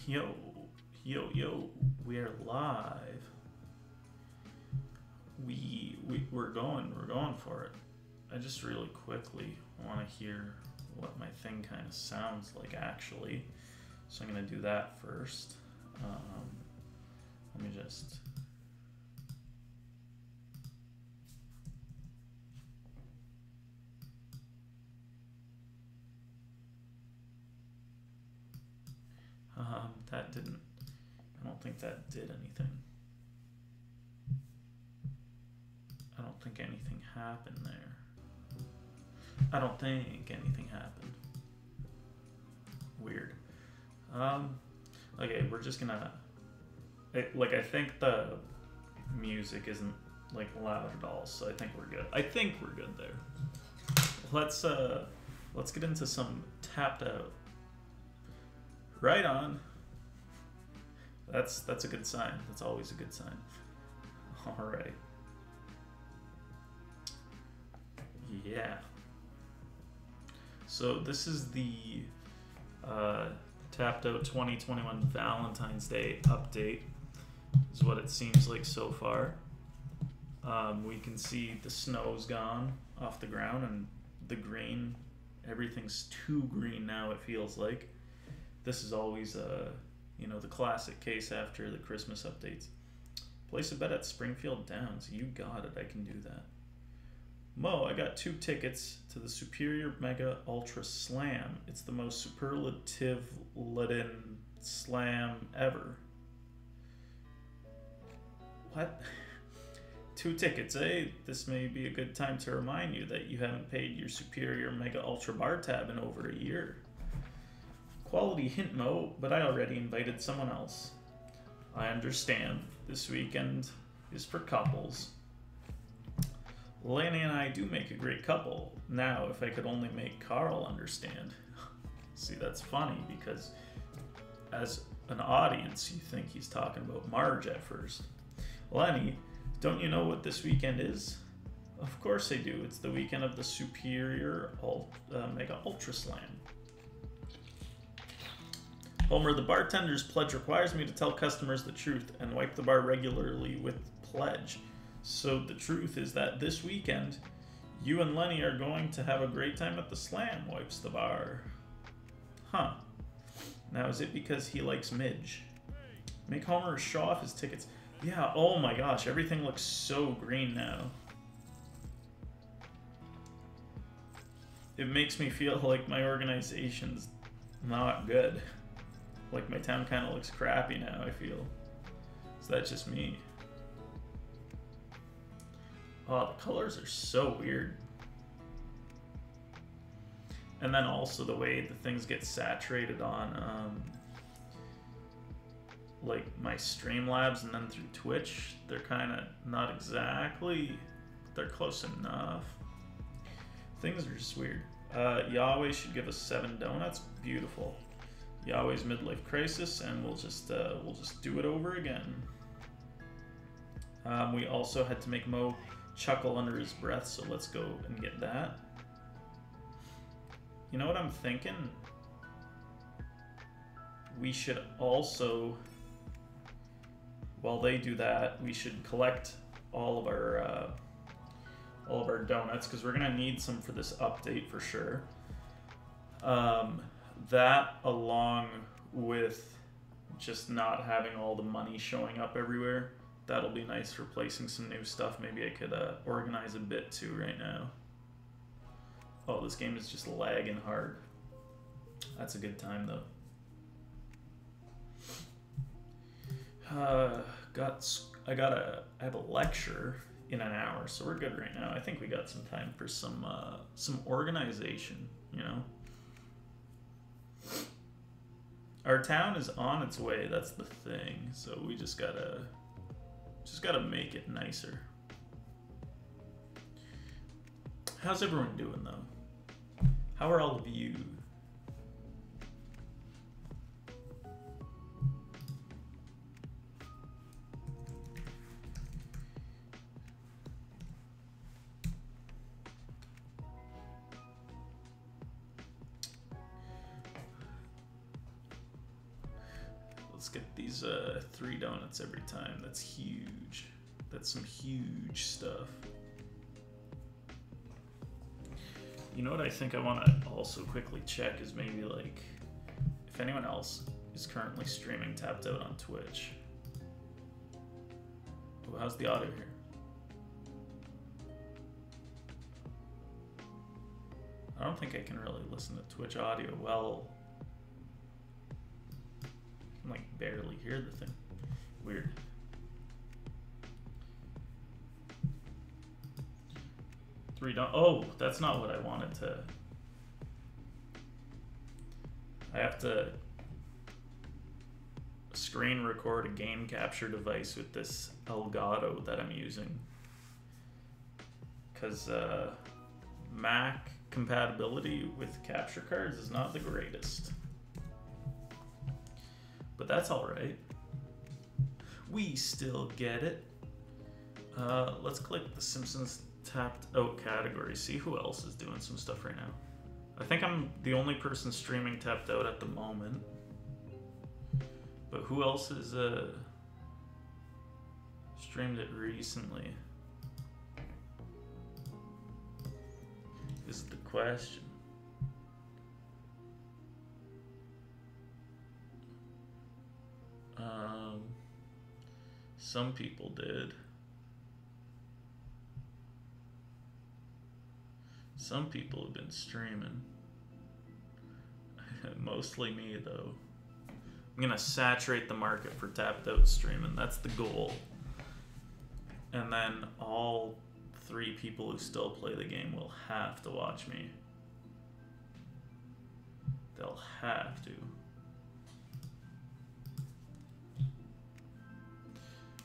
Yo, yo, we are live. We're going for it. I just really quickly want to hear what my thing kind of sounds like actually. So I'm gonna do that first. Let me just. That didn't. I don't think that did anything. I don't think anything happened there. I don't think anything happened. Weird. Okay, we're just gonna. I think the music isn't like loud at all, so I think we're good. I think we're good there. Let's get into some tapped out. Right on. That's a good sign. That's always a good sign. All right. Yeah. So this is the Tapped Out 2021 Valentine's Day update. Is what it seems like so far. We can see the snow's gone off the ground and the green. Everything's too green now, it feels like. This is always the classic case after the Christmas updates. Place a bet at Springfield Downs. You got it. I can do that. Mo, I got 2 tickets to the Superior Mega Ultra Slam. It's the most superlative laden slam ever. What? 2 tickets, eh? This may be a good time to remind you that you haven't paid your Superior Mega Ultra Bar tab in over a year. Quality hint, Mo, but I already invited someone else. I understand. This weekend is for couples. Lanny and I do make a great couple. Now, if I could only make Carl understand. See, that's funny because as an audience, you think he's talking about Marge at first. Lenny, don't you know what this weekend is? Of course I do. It's the weekend of the Superior Mega Ultra Slam. Homer, the bartender's pledge requires me to tell customers the truth and wipe the bar regularly with pledge. So the truth is that this weekend, you and Lenny are going to have a great time at the Slam, wipes the bar. Huh. Now is it because he likes Midge? Make Homer show off his tickets. Yeah, oh my gosh, everything looks so green now. It makes me feel like my organization's not good. Like my town kind of looks crappy now, I feel. So that's just me. Oh, the colors are so weird. And then also the way the things get saturated on like my Streamlabs and then through Twitch, they're kind of not exactly, they're close enough. Things are just weird. Yahweh should give us 7 donuts. Beautiful. Yahweh's midlife crisis, and we'll just do it over again. We also had to make Mo chuckle under his breath, so let's go and get that. You know what I'm thinking? We should also, while they do that, we should collect all of our donuts because we're gonna need some for this update for sure. That along with just not having all the money showing up everywhere, that'll be nice for placing some new stuff. Maybe I could organize a bit too right now. Oh, this game is just lagging hard. That's a good time though. I have a lecture in an hour, so we're good right now. I think we got some time for some organization, you know. Our town is on its way, that's the thing. So we just gotta make it nicer. How's everyone doing though? How are all of you? Let's get these 3 donuts every time. That's huge. That's some huge stuff. You know what I think I want to also quickly check is maybe like if anyone else is currently streaming Tapped Out on Twitch. Oh, how's the audio here? I don't think I can really listen to Twitch audio well. I can like barely hear the thing. Weird. Oh, that's not what I wanted to. I have to screen record a game capture device with this Elgato that I'm using. Because Mac compatibility with capture cards is not the greatest. But that's alright. We still get it. Let's click the Simpsons Tapped Out category, see who else is doing some stuff right now. I think I'm the only person streaming Tapped Out at the moment. But who else has streamed it recently? Is the question. Some people did. Some people have been streaming. Mostly me, though. I'm gonna saturate the market for Tapped Out streaming. That's the goal. And then all 3 people who still play the game will have to watch me. They'll have to.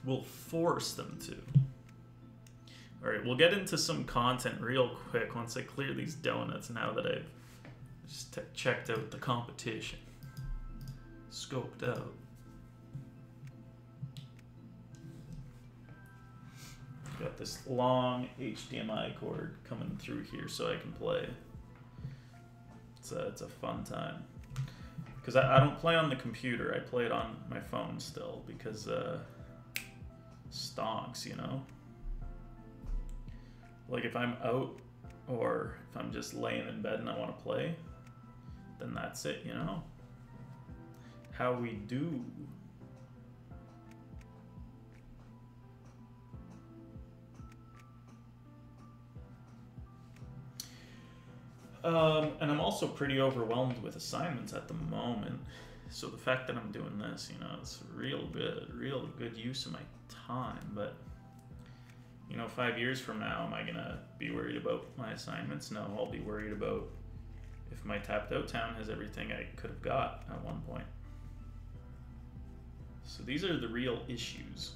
We'll force them to. Alright, we'll get into some content real quick once I clear these donuts now that I've just checked out the competition. Scoped out. Got this long HDMI cord coming through here so I can play. It's a fun time. Because I don't play on the computer, I play it on my phone still because stonks, you know? Like if I'm out or if I'm just laying in bed and I want to play, then that's it, you know? How we do. And I'm also pretty overwhelmed with assignments at the moment. So the fact that I'm doing this, you know, it's real good use of my time. But, you know, 5 years from now, am I gonna be worried about my assignments? No, I'll be worried about if my Tapped Out town has everything I could have got at one point. So these are the real issues.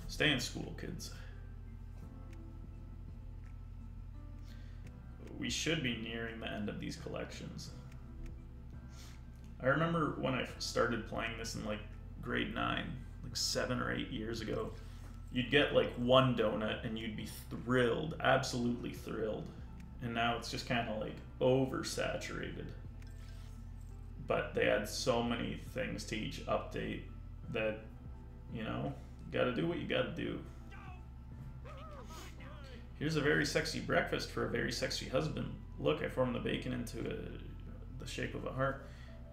Stay in school, kids. We should be nearing the end of these collections. I remember when I started playing this in like grade 9, like 7 or 8 years ago, you'd get like 1 donut and you'd be thrilled, absolutely thrilled. And now it's just kind of like oversaturated. But they add so many things to each update that, you know, you gotta do what you gotta do. Here's a very sexy breakfast for a very sexy husband. Look, I formed the bacon into the shape of a heart.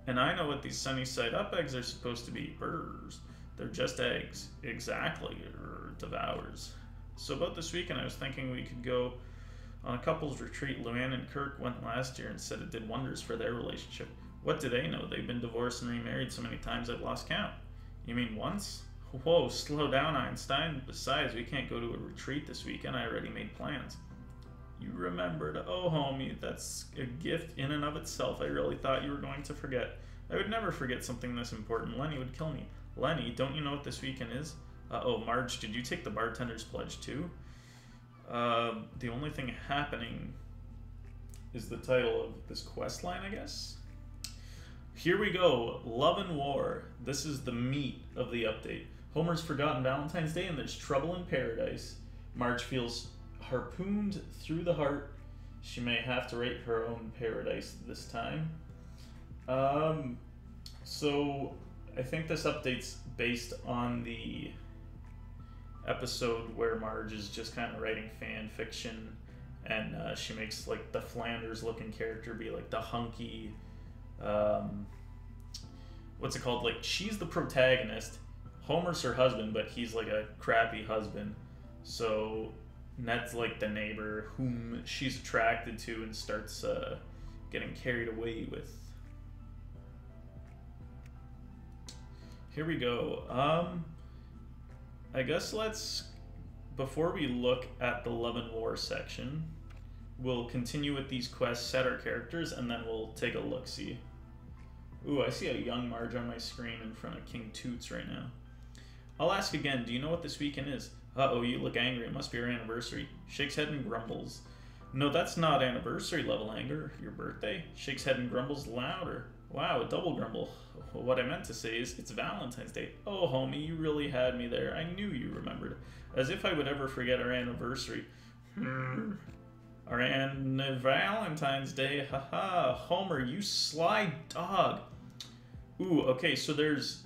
And I know what these sunny side up eggs are supposed to be. Burrs. They're just eggs. Exactly. Devours. So about this weekend, I was thinking we could go on a couples retreat. Luann and Kirk went last year and said it did wonders for their relationship. What do they know? They've been divorced and remarried so many times I've lost count. You mean once? Whoa, slow down, Einstein. Besides, we can't go to a retreat this weekend. I already made plans. You remembered. Oh, homie, that's a gift in and of itself. I really thought you were going to forget. I would never forget something this important. Lenny would kill me. Lenny, don't you know what this weekend is? Oh, Marge, did you take the bartender's pledge too? The only thing happening is the title of this quest line, I guess. Here we go. Love and War. This is the meat of the update. Homer's forgotten Valentine's Day and there's trouble in paradise. Marge feels harpooned through the heart. She may have to write her own paradise this time. So I think this update's based on the episode where Marge is just kind of writing fan fiction, and she makes like the Flanders looking character be like the hunky, what's it called? Like, she's the protagonist. Homer's her husband, but he's like a crappy husband. So Ned's like the neighbor whom she's attracted to and starts getting carried away with. Here we go. I guess before we look at the Love and War section, we'll continue with these quests, set our characters, and then we'll take a look-see. Ooh, I see a young Marge on my screen in front of King Toots right now. I'll ask again, do you know what this weekend is? Uh-oh, you look angry. It must be our anniversary. Shakes head and grumbles. No, that's not anniversary level anger. Your birthday? Shakes head and grumbles louder. Wow, a double grumble. What I meant to say is, it's Valentine's Day. Oh, homie, you really had me there. I knew you remembered. As if I would ever forget our anniversary. Our Valentine's Day. Haha, Homer, you sly dog. Ooh, okay, so there's...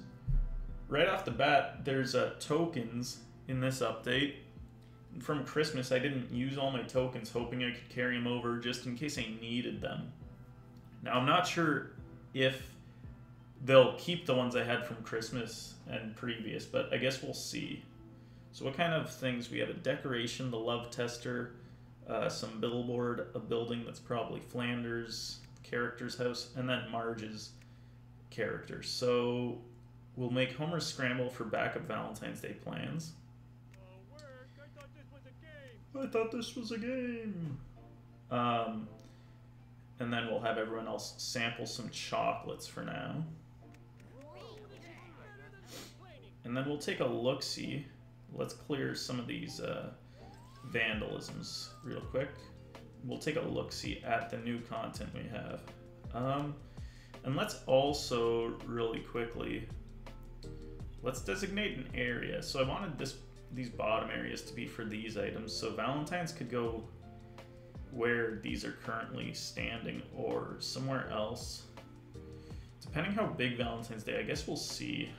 Right off the bat, there's tokens in this update. From Christmas, I didn't use all my tokens, hoping I could carry them over just in case I needed them. Now, I'm not sure if they'll keep the ones I had from Christmas and previous, but I guess we'll see. So what kind of things? We have a decoration, the love tester, some billboard, a building that's probably Flanders' character's house, and then Marge's character. So we'll make Homer scramble for backup Valentine's Day plans. I thought this was a game. And then we'll have everyone else sample some chocolates for now. And then we'll take a look-see. Let's clear some of these vandalisms real quick. We'll take a look-see at the new content we have. And let's also, really quickly, let's designate an area. So I wanted these bottom areas to be for these items. So Valentine's could go where these are currently standing or somewhere else. Depending how big Valentine's Day, I guess we'll see.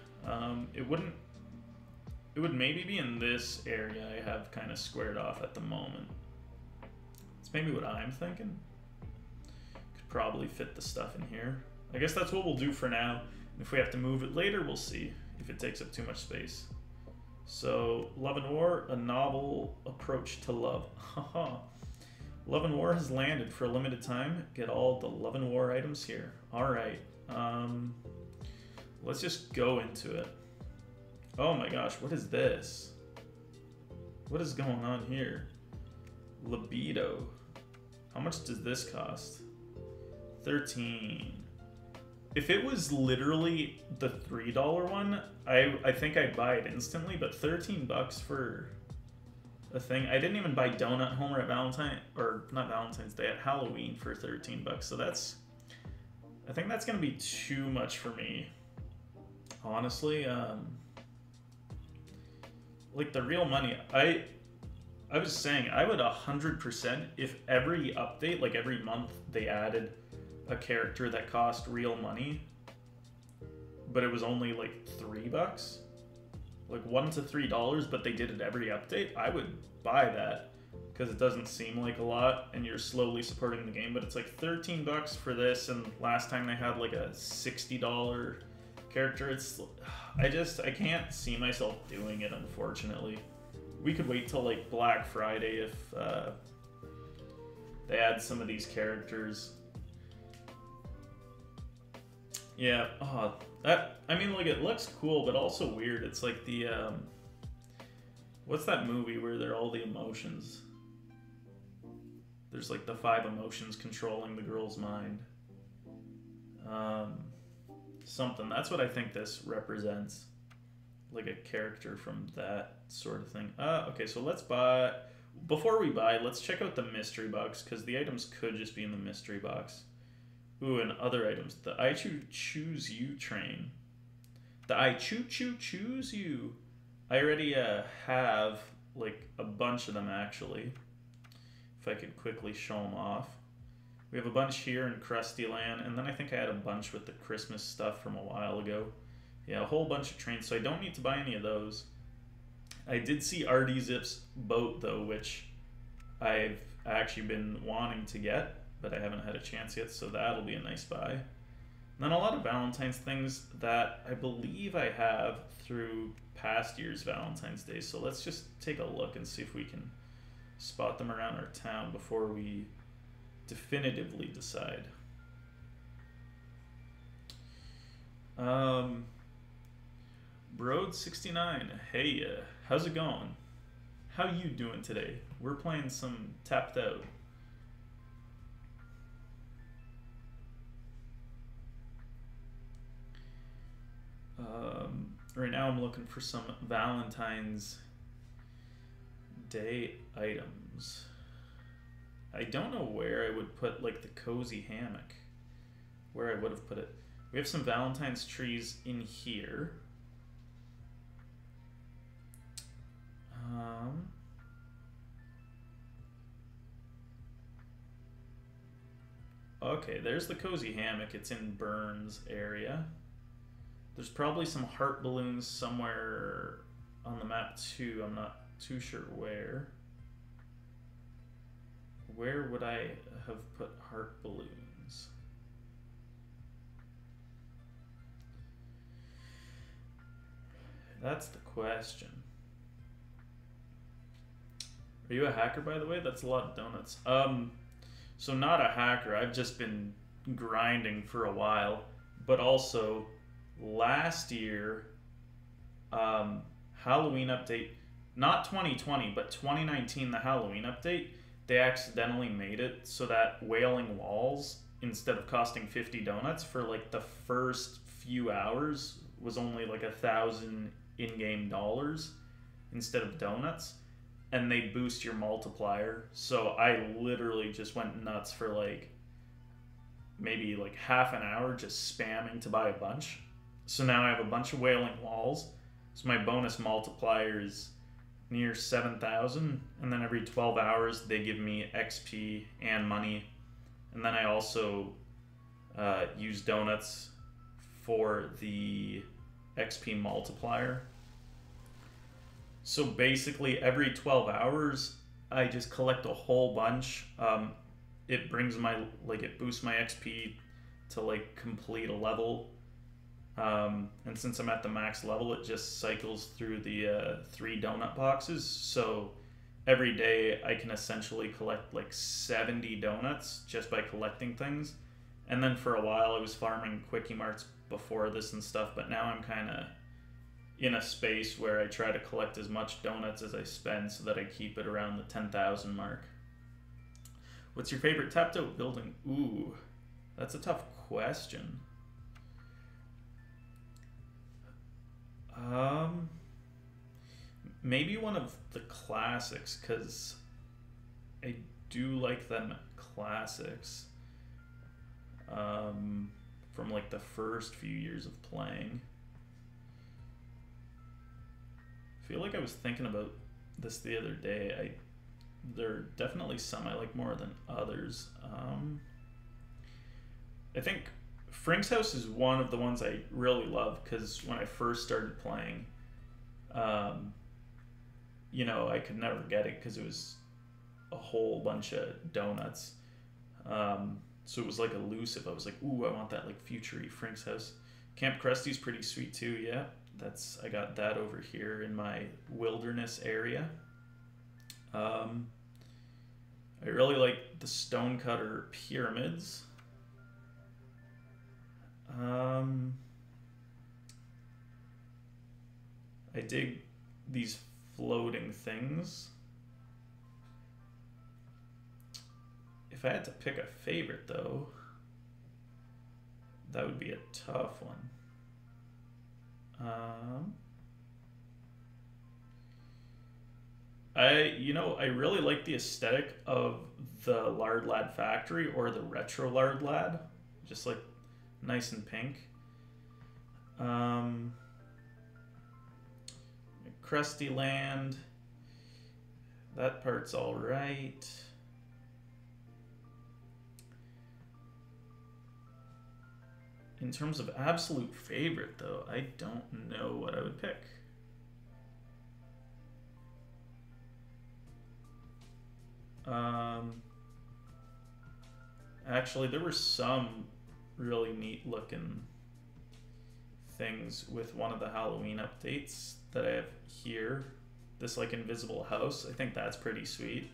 It would maybe be in this area I have kind of squared off at the moment. It's maybe what I'm thinking. Could probably fit the stuff in here. I guess that's what we'll do for now. If we have to move it later, we'll see if it takes up too much space. So, Love and War, a novel approach to love. Haha. Love and War has landed for a limited time. Get all the Love and War items here. Alright. Let's just go into it. Oh my gosh, what is this? What is going on here? Libido. How much does this cost? 13. If it was literally the $3 one, I think I'd buy it instantly, but 13 bucks for a thing. I didn't even buy Donut Homer at Valentine, or not Valentine's Day, at Halloween for 13 bucks. So that's, I think that's gonna be too much for me. Honestly, like the real money, I was saying I would 100% if every update, like every month they added a character that cost real money, but it was only like $3, like $1 to $3, but they did it every update, I would buy that because it doesn't seem like a lot and you're slowly supporting the game. But it's like 13 bucks for this, and last time they had like a $60 character. It's, I can't see myself doing it, unfortunately. We could wait till like Black Friday if they add some of these characters. Yeah, I mean, like, it looks cool, but also weird. It's like the, what's that movie where they're all the emotions? There's like the 5 emotions controlling the girl's mind. Something. That's what I think this represents. Like a character from that sort of thing. Okay, so let's buy, before we buy, let's check out the mystery box, because the items could just be in the mystery box. Ooh, and other items. The I choose you train. The I choose you. I already have like a bunch of them, actually. If I could quickly show them off. We have a bunch here in Krusty Land, and then I think I had a bunch with the Christmas stuff from a while ago. Yeah, a whole bunch of trains, so I don't need to buy any of those. I did see RD Zip's boat, though, which I've actually been wanting to get, but I haven't had a chance yet, so that'll be a nice buy. And then a lot of Valentine's things that I believe I have through past year's Valentine's Day, so let's just take a look and see if we can spot them around our town before we definitively decide. Broad69, hey, how's it going? How you doing today? We're playing some Tapped Out. Right now I'm looking for some Valentine's Day items. I don't know where I would put like the cozy hammock. Where I would have put it. We have some Valentine's trees in here. Okay, there's the cozy hammock. It's in Burns area. There's probably some heart balloons somewhere on the map too. I'm not too sure where. Where would I have put heart balloons? That's the question. Are you a hacker, by the way? That's a lot of donuts. So not a hacker. I've just been grinding for a while, but also last year, Halloween update, not 2020, but 2019, the Halloween update, they accidentally made it so that Wailing Walls, instead of costing 50 donuts for like the first few hours, was only like 1,000 in-game dollars instead of donuts, and they boost your multiplier. So I literally just went nuts for like maybe like half an hour just spamming to buy a bunch. So now I have a bunch of Wailing Walls. So my bonus multiplier is near 7,000. And then every 12 hours, they give me XP and money. And then I also use donuts for the XP multiplier. So basically every 12 hours, I just collect a whole bunch. It brings my, like, it boosts my XP to like complete a level. And since I'm at the max level, it just cycles through the 3 donut boxes. So every day I can essentially collect like 70 donuts just by collecting things. And then for a while I was farming Quickie Marts before this and stuff, but now I'm kind of in a space where I try to collect as much donuts as I spend so that I keep it around the 10,000 mark. What's your favorite tapped out building? Ooh, that's a tough question. Maybe one of the classics, because I do like them classics from like the first few years of playing. I feel like I was thinking about this the other day. There are definitely some I like more than others. I think Frank's House is one of the ones I really love because when I first started playing, you know, I could never get it because it was a whole bunch of donuts. So it was like elusive. I was like, ooh, I want that like future-y Frank's House. Camp Krusty's pretty sweet too, yeah. I got that over here in my wilderness area. I really like the Stonecutter Pyramids. I dig these floating things. If I had to pick a favorite though, that would be a tough one. I really like the aesthetic of the Lard Lad Factory or the Retro Lard Lad, just like nice and pink. Krusty Land, that part's all right. In terms of absolute favorite, though, I don't know what I would pick. Actually, there were some really neat looking things with one of the Halloween updates that I have here. This like invisible house, I think that's pretty sweet.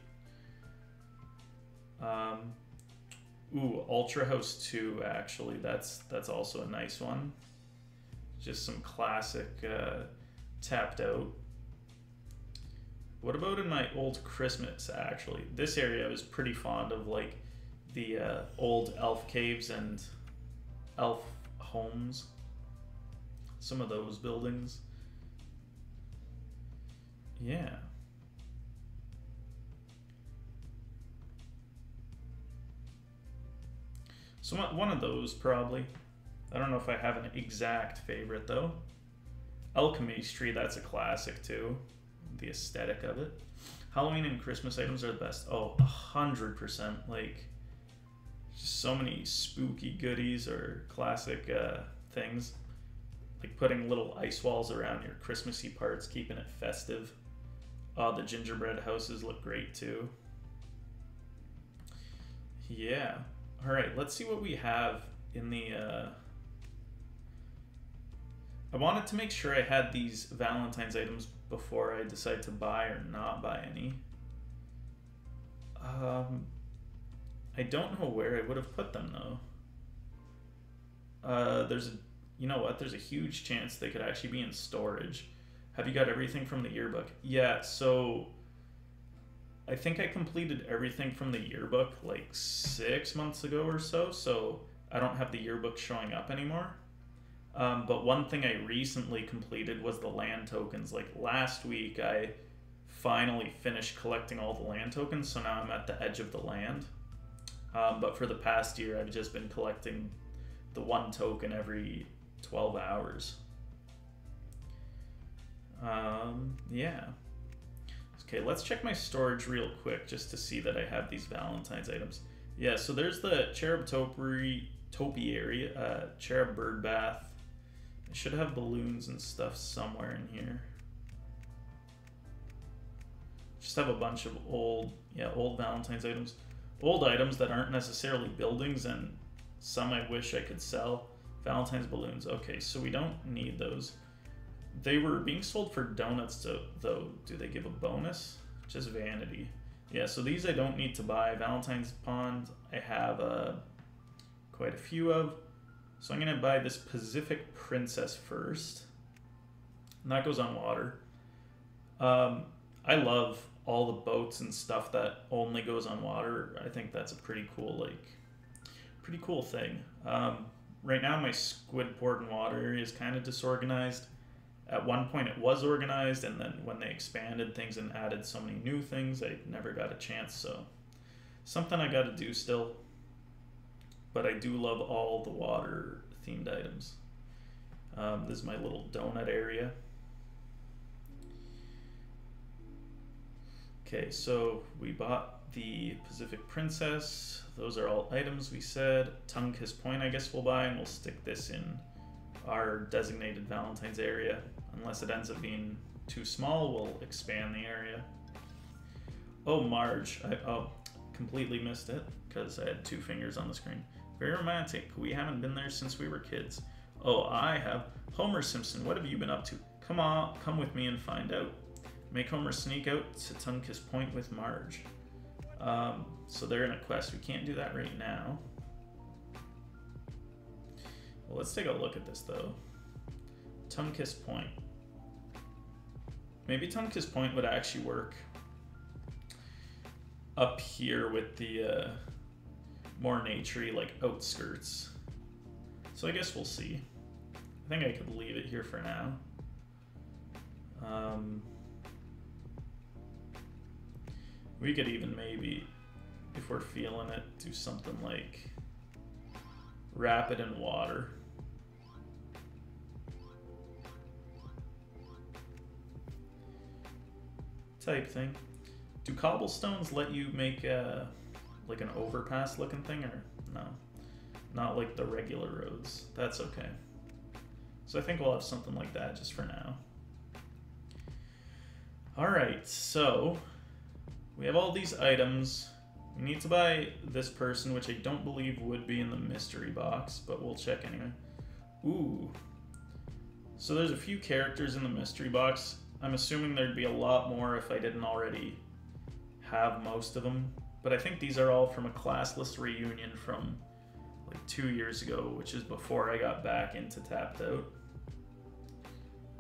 Ooh, Ultra House 2, actually, that's also a nice one. Just some classic tapped out. What about in my old Christmas, actually? This area I was pretty fond of, like the old elf caves and elf homes. Some of those buildings. Yeah. So one of those, probably. I don't know if I have an exact favorite, though. Alchemy Street, that's a classic, too. The aesthetic of it. Halloween and Christmas items are the best. Oh, 100%. Like, just so many spooky goodies or classic things. Like putting little ice walls around your Christmassy parts, keeping it festive. The gingerbread houses look great, too. Yeah. All right, let's see what we have in the... I wanted to make sure I had these Valentine's items before I decide to buy or not buy any. I don't know where I would have put them, though. You know what? There's a huge chance they could actually be in storage. Have you got everything from the yearbook? Yeah, so... I think I completed everything from the yearbook like 6 months ago or so I don't have the yearbook showing up anymore. But one thing I recently completed was the land tokens. Like last week, I finally finished collecting all the land tokens, so now I'm at the edge of the land. But for the past year, I've just been collecting the one token every 12 hours. Yeah. Okay, let's check my storage real quick just to see that I have these Valentine's items. Yeah, so there's the Cherub Topi area, Cherub Bird Bath. I should have balloons and stuff somewhere in here. Just have a bunch of old Valentine's items. Old items that aren't necessarily buildings, and some I wish I could sell. Valentine's balloons. Okay, so we don't need those. They were being sold for donuts, though. Do they give a bonus? Just vanity. Yeah, so these I don't need to buy. Valentine's Pond, I have quite a few of. So I'm going to buy this Pacific Princess first. And that goes on water. I love all the boats and stuff that only goes on water. I think that's a pretty cool thing. Right now my squid port and water area is kind of disorganized. At one point it was organized, and then when they expanded things and added so many new things, I never got a chance, so something I got to do still. But I do love all the water themed items. This is my little donut area. Okay, so we bought the Pacific Princess. Those are all items we said. Tongue Kiss Point I guess we'll buy, and we'll stick this in our designated Valentine's area. Unless it ends up being too small, we'll expand the area. Oh, Marge. I completely missed it because I had 2 fingers on the screen. Very romantic. We haven't been there since we were kids. Oh, I have. Homer Simpson, what have you been up to? Come on, come with me and find out. Make Homer sneak out to Tongue Kiss Point with Marge. So they're in a quest. We can't do that right now. Well, let's take a look at this, though. Tongue Kiss Point. Maybe Tongue Kiss Point would actually work up here with the more naturey, like, outskirts. So I guess we'll see. I think I could leave it here for now. We could even maybe, if we're feeling it, do something like wrap it in water. Type thing. Do cobblestones let you make like an overpass looking thing, or no? not like the regular roads. That's okay. So I think we'll have something like that just for now. Alright, so we have all these items. We need to buy this person, which I don't believe would be in the mystery box, but we'll check anyway. Ooh. So there's a few characters in the mystery box. I'm assuming there'd be a lot more if I didn't already have most of them. But I think these are all from a classless reunion from like 2 years ago, which is before I got back into Tapped Out.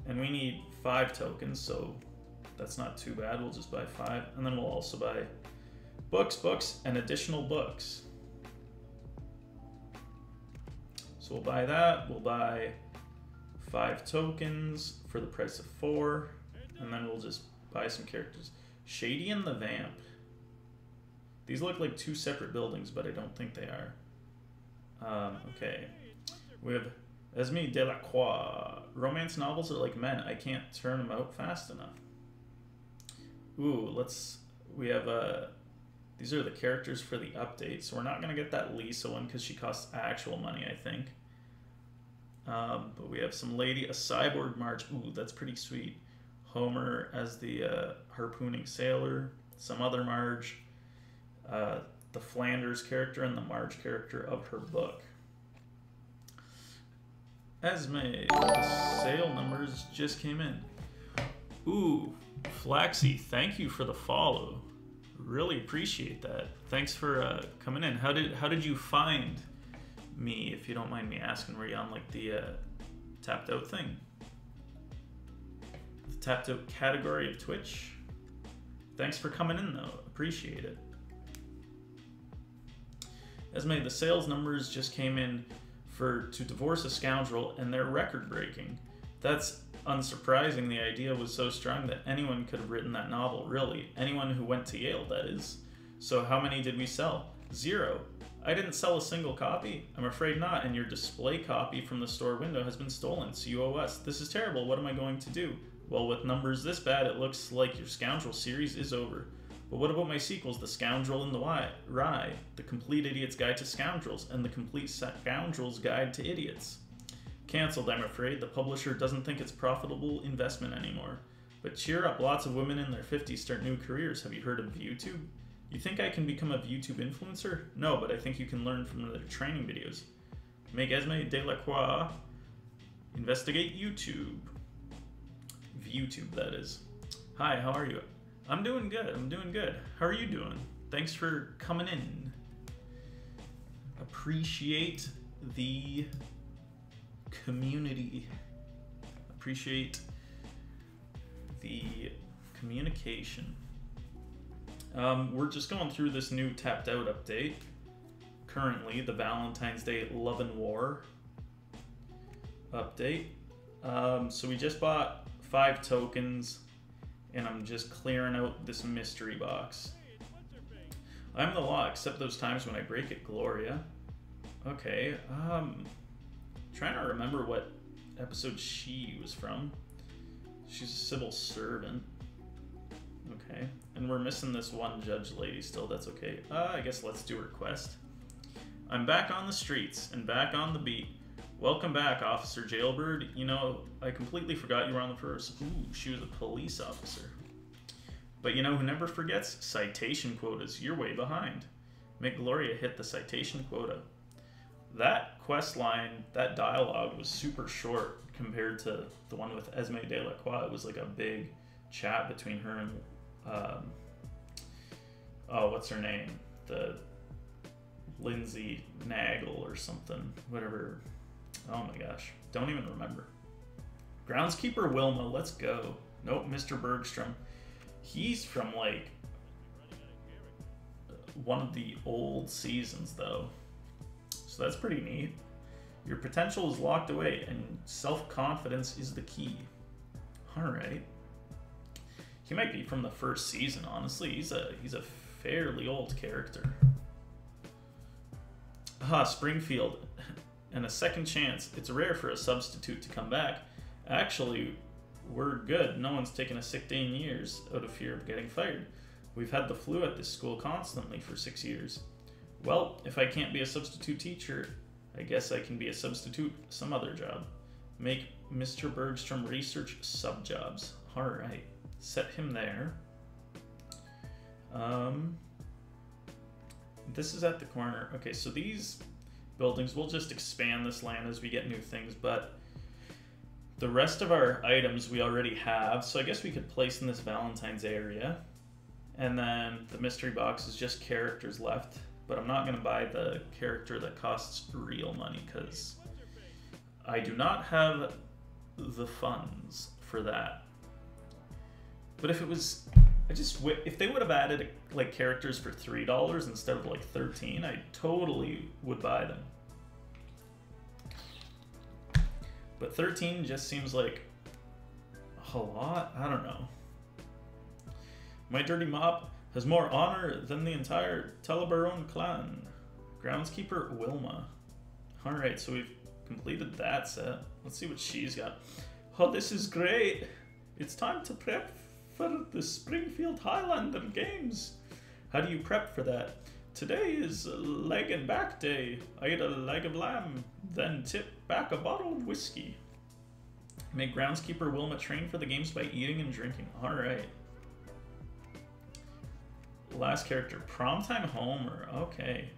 And we need 5 tokens, so that's not too bad. We'll just buy 5. And then we'll also buy books, and additional books. So we'll buy that. We'll buy 5 tokens for the price of 4. And then we'll just buy some characters. Shady and the Vamp. These look like 2 separate buildings, but I don't think they are. Okay. We have Esme Delacroix. Romance novels are like men. I can't turn them out fast enough. Ooh, we have these are the characters for the update. So we're not going to get that Lisa one because she costs actual money, I think. But we have some lady, a cyborg Marge. Ooh, that's pretty sweet. Homer as the harpooning sailor. Some other Marge. The Flanders character and the Marge character of her book. Esme, the sale numbers just came in. Ooh, Flaxy, thank you for the follow. Really appreciate that. Thanks for coming in. How did you find me, if you don't mind me asking? Were you on like the Tapped Out thing? The Tapped Out category of Twitch? Thanks for coming in though. Appreciate it. Esme, the sales numbers just came in for To Divorce a Scoundrel, and they're record-breaking. That's unsurprising. The idea was so strong that anyone could have written that novel, really. Anyone who went to Yale, that is. So how many did we sell? 0. I didn't sell a single copy? I'm afraid not, and your display copy from the store window has been stolen, so you owe us. This is terrible. What am I going to do? Well, with numbers this bad, it looks like your Scoundrel series is over. But what about my sequels, The Scoundrel and the Rye, The Complete Idiot's Guide to Scoundrels, and The Complete Scoundrel's Guide to Idiots? Cancelled, I'm afraid. The publisher doesn't think it's a profitable investment anymore. But cheer up, lots of women in their 50s start new careers. Have you heard of ViewTube? You think I can become a ViewTube influencer? No, but I think you can learn from their training videos. Make Esme Delacroix investigate YouTube. ViewTube, that is. Hi, how are you? I'm doing good. I'm doing good. How are you doing? Thanks for coming in. Appreciate the community. Appreciate the communication. We're just going through this new Tapped Out update. Currently, the Valentine's Day Love and War update. So we just bought 5 tokens. And I'm just clearing out this mystery box. I'm the law, except those times when I break it, Gloria. Okay, trying to remember what episode she was from. She's a civil servant. Okay, and we're missing this one judge lady still, that's okay. I guess let's do her quest. I'm back on the streets and back on the beat. Welcome back, Officer Jailbird. You know, I completely forgot you were on the first. Ooh, she was a police officer. But you know who never forgets? Citation quotas. You're way behind. Make Gloria hit the citation quota. That quest line, that dialogue was super short compared to the one with Esme Delacroix. It was like a big chat between her and, oh, what's her name? The Lindsay Nagel or something, whatever. Oh my gosh, don't even remember. Groundskeeper Wilma, let's go. Nope, Mr. Bergstrom. He's from like one of the old seasons though. So that's pretty neat. Your potential is locked away and self-confidence is the key. Alright. He might be from the first season, honestly. He's a fairly old character. Aha, Springfield. And a second chance. It's rare for a substitute to come back. Actually, we're good. No one's taken a sick day in years out of fear of getting fired. We've had the flu at this school constantly for 6 years. Well, if I can't be a substitute teacher, I guess I can be a substitute, some other job. Make Mr. Bergstrom research sub-jobs. Alright, set him there. This is at the corner. Okay, so these buildings, we'll just expand this land as we get new things, but the rest of our items we already have, so I guess we could place in this Valentine's area. And then the mystery box is just characters left, but I'm not going to buy the character that costs real money because I do not have the funds for that. But if it was, if they would have added like characters for $3 instead of like $13, I totally would buy them. But 13 just seems like a lot. I don't know. My dirty mop has more honor than the entire Telebaron clan. Groundskeeper Wilma. Alright, so we've completed that set. Let's see what she's got. Oh, this is great. It's time to prep for the Springfield Highlander Games. How do you prep for that? Today is leg and back day. I eat a leg of lamb, then tip back a bottle of whiskey. Make Groundskeeper Wilma train for the games by eating and drinking. Alright. Last character, Primetime Homer. Okay.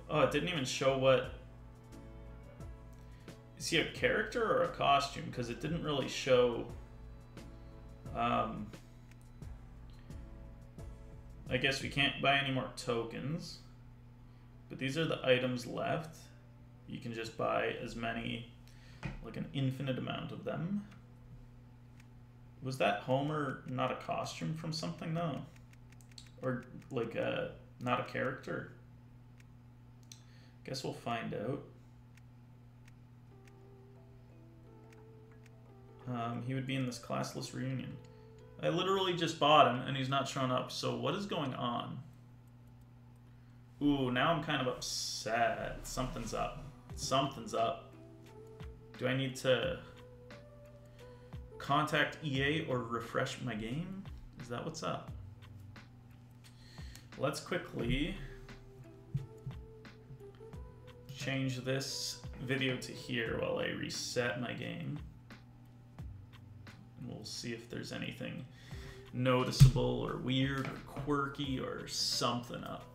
Oh, it didn't even show what... Is he a character or a costume? Because it didn't really show... I guess we can't buy any more tokens. But these are the items left. You can just buy as many, like an infinite amount of them. Was that Homer not a costume from something though? Or like not a character? Guess we'll find out. He would be in this classless reunion. I literally just bought him and he's not showing up. So what is going on? Ooh, now I'm kind of upset. Something's up. Something's up. Do I need to contact EA or refresh my game? Is that what's up? Let's quickly change this video to here while I reset my game. And we'll see if there's anything noticeable or weird or quirky or something up.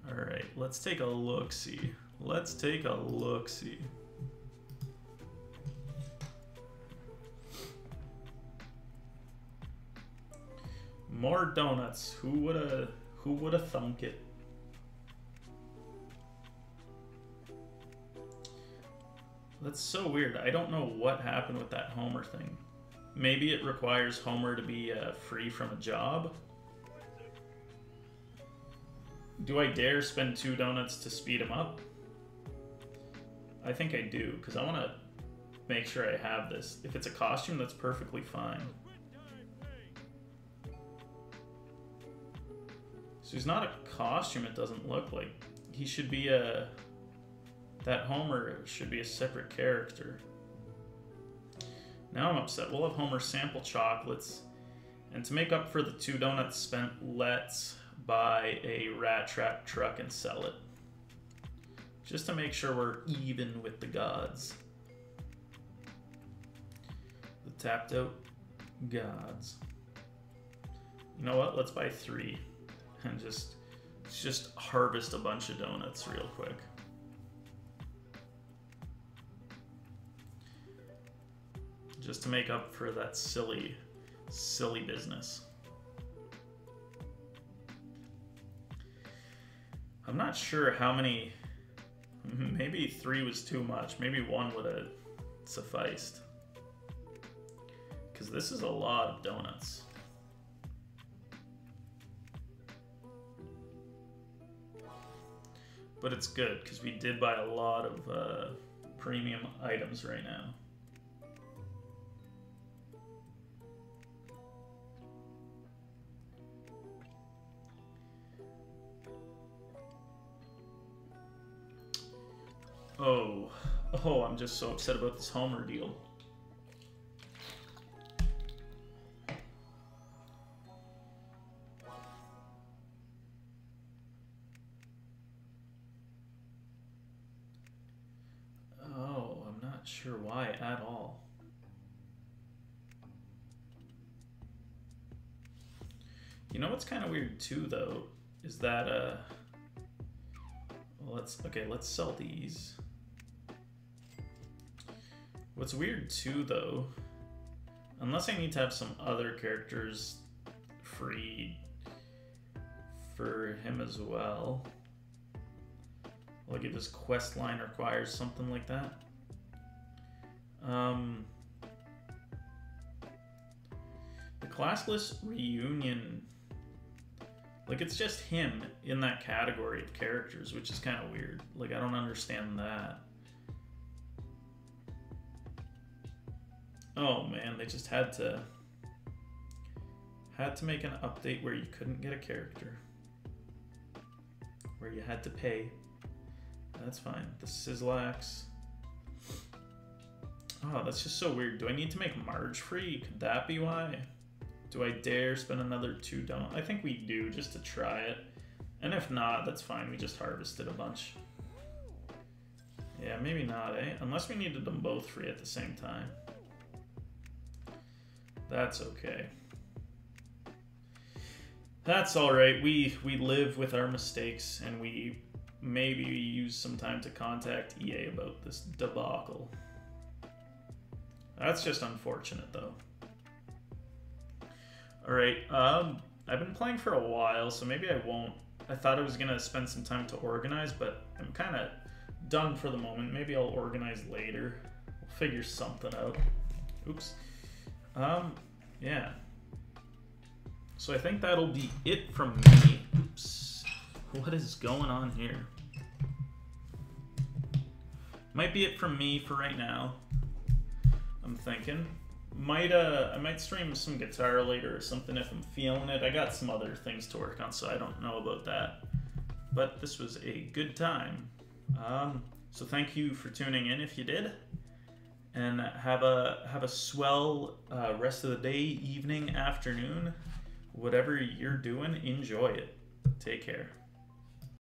All right, let's take a look-see. Let's take a look-see. More donuts. Who woulda thunk it? That's so weird. I don't know what happened with that Homer thing. Maybe it requires Homer to be free from a job. Do I dare spend 2 donuts to speed him up? I think I do, because I want to make sure I have this. If it's a costume, that's perfectly fine. So he's not a costume, it doesn't look like. He should be a... That Homer should be a separate character. Now I'm upset. We'll have Homer sample chocolates. And to make up for the 2 donuts spent, let's buy a rat trap truck and sell it. Just to make sure we're even with the gods. The tapped out gods. You know what? Let's buy 3. And just harvest a bunch of donuts real quick. Just to make up for that silly business. I'm not sure how many, maybe 3 was too much. Maybe 1 would have sufficed. Because this is a lot of donuts. But it's good, because we did buy a lot of premium items right now. Oh, I'm just so upset about this Homer deal. Not sure why at all. You know what's kind of weird too, though, is that well, let's sell these. What's weird too, though, unless I need to have some other characters free for him as well. Like if this quest line requires something like that. The classless reunion, like it's just him in that category of characters, which is kind of weird. Like I don't understand that. Oh man, they just had to make an update where you couldn't get a character, where you had to pay. That's fine. The Sizzlax. Oh, that's just so weird. Do I need to make Marge free? Could that be why? Do I dare spend another 2 don't? I think we do, just to try it. And if not, that's fine. We just harvested a bunch. Yeah, maybe not, eh? Unless we needed them both free at the same time. That's okay. That's alright. We live with our mistakes, and we maybe use some time to contact EA about this debacle. That's just unfortunate, though. Alright, I've been playing for a while, so maybe I won't. I thought I was going to spend some time to organize, but I'm kind of done for the moment. Maybe I'll organize later. We'll figure something out. Oops. Yeah. So I think that'll be it from me. Oops. What is going on here? Might be it from me for right now. I'm thinking. I might stream some guitar later or something if I'm feeling it. I got some other things to work on, so I don't know about that. But this was a good time. So thank you for tuning in if you did. And have a swell rest of the day, evening, afternoon. Whatever you're doing, enjoy it. Take care.